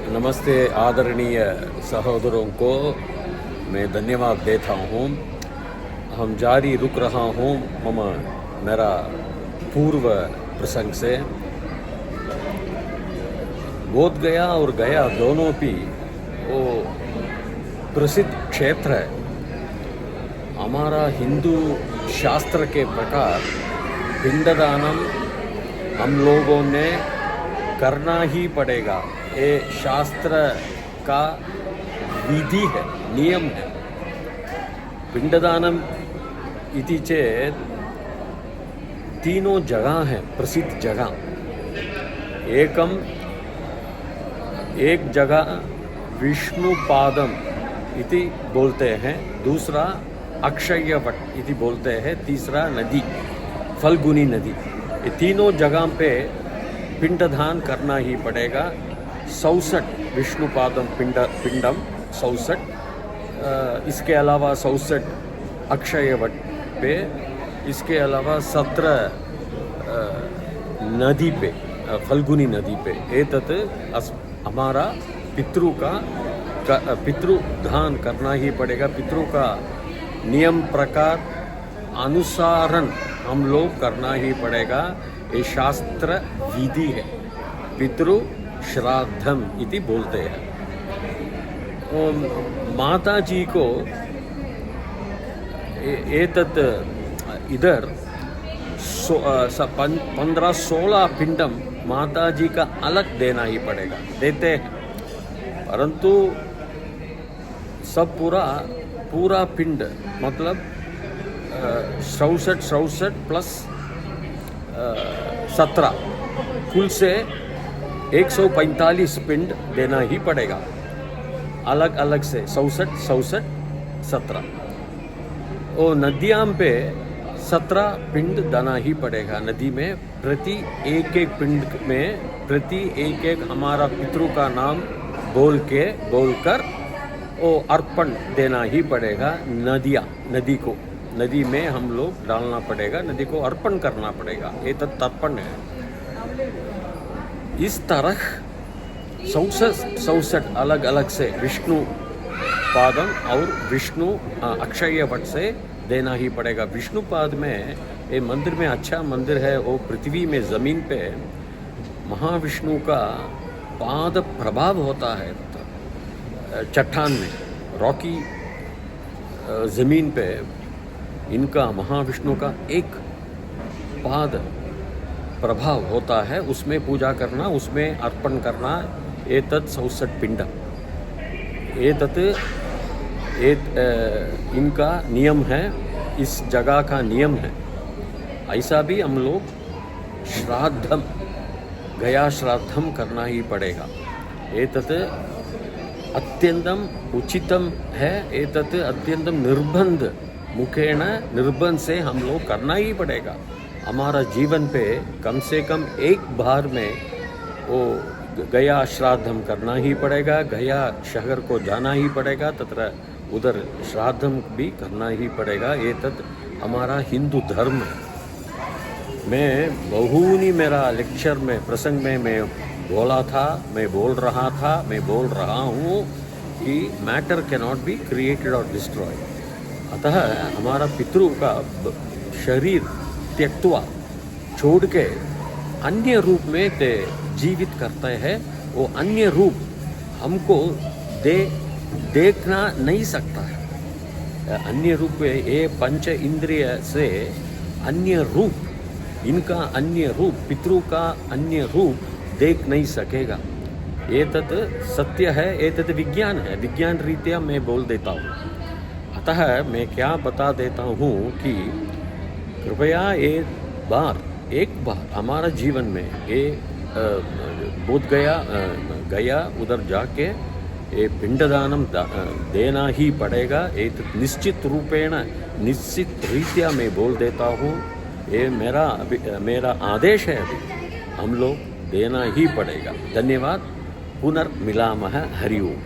नमस्ते आदरणीय सहोदरों को मैं धन्यवाद देता हूँ। हम जारी रुक रहा हूँ मेरा पूर्व प्रसंग से। बोध गया और गया दोनों भी वो प्रसिद्ध क्षेत्र है। हमारा हिंदू शास्त्र के प्रकार पिंडदानम हम लोगों ने करना ही पड़ेगा। ये शास्त्र का विधि है, नियम है। पिंडदानम इति चेत तीनों जगह है, प्रसिद्ध जगह। एक जगह विष्णुपादम इति बोलते हैं, दूसरा अक्षयवट इति बोलते हैं, तीसरा नदी फल्गुनी नदी। ये तीनों जगह पे पिंडदान करना ही पड़ेगा। 64 विष्णुपादम पिंडम 64, इसके अलावा 64 अक्षयवट पे, इसके अलावा 17 नदी पे, फल्गुनी नदी पे। एतत् हमारा पितृदान करना ही पड़ेगा। पितृ का नियम प्रकार अनुसारन हम लोग करना ही पड़ेगा। ये शास्त्र विधि है, पितृ श्राद्धम इति बोलते हैं। माता जी को एतत् इधर 15-16 पिंडम माता जी का अलग देना ही पड़ेगा, देते हैं। परंतु सब पूरा पिंड मतलब 64 प्लस 17 कुल से 145 पिंड देना ही पड़ेगा, अलग अलग से 64 17। और नदियाँ पे 17 पिंड देना ही पड़ेगा। नदी में प्रति एक पिंड में प्रति एक हमारा पितृ का नाम बोलकर वो अर्पण देना ही पड़ेगा। नदी को नदी में हम लोग डालना पड़ेगा, नदी को अर्पण करना पड़ेगा। ये तो तर्पण है। इस तरह 64 अलग अलग से विष्णु पादम और विष्णु अक्षयवट से देना ही पड़ेगा। विष्णुपाद में ये मंदिर में अच्छा मंदिर है, वो पृथ्वी में ज़मीन पे महाविष्णु का पाद प्रभाव होता है। चट्टान में रॉकी ज़मीन पे इनका महाविष्णु का एक पाद प्रभाव होता है, उसमें पूजा करना, उसमें अर्पण करना। एतत् 64 पिंड, इनका नियम है, इस जगह का नियम है। ऐसा भी हम लोग श्राद्धम गया श्राद्धम करना ही पड़ेगा। एतत् अत्यंतम उचितम है। एतत् अत्यंतम निर्बंध से हम लोग करना ही पड़ेगा। हमारा जीवन पे कम से कम एक बार में वो गया श्राद्धम करना ही पड़ेगा। गया शहर को जाना ही पड़ेगा, तथा उधर श्राद्धम भी करना ही पड़ेगा। ये तत् हमारा हिंदू धर्म है। मैं बहुनी मेरा लेक्चर में प्रसंग में मैं बोला था, मैं बोल रहा हूँ कि मैटर कैनॉट बी क्रिएटेड और डिस्ट्रॉय। अतः हमारा पितृ का शरीर त्यक्त्वा छोड़ के अन्य रूप में ते जीवित करते हैं। वो अन्य रूप हमको देखना नहीं सकता है। अन्य रूप ये पंच इंद्रिय से अन्य रूप, इनका अन्य रूप, पितृ का अन्य रूप देख नहीं सकेगा। ये तत् सत्य है, ये तत् विज्ञान है। विज्ञान रीत्या मैं बोल देता हूँ। अतः मैं क्या बता देता हूँ कि कृपया एक बार हमारा जीवन में ये बोध गया उधर जाके ये पिंडदानम देना ही पड़ेगा। एक निश्चित रीत्या मैं बोल देता हूँ। ये मेरा आदेश है, अभी हम लोग देना ही पड़ेगा। धन्यवाद। पुनर्मिलामः। हरि ओम।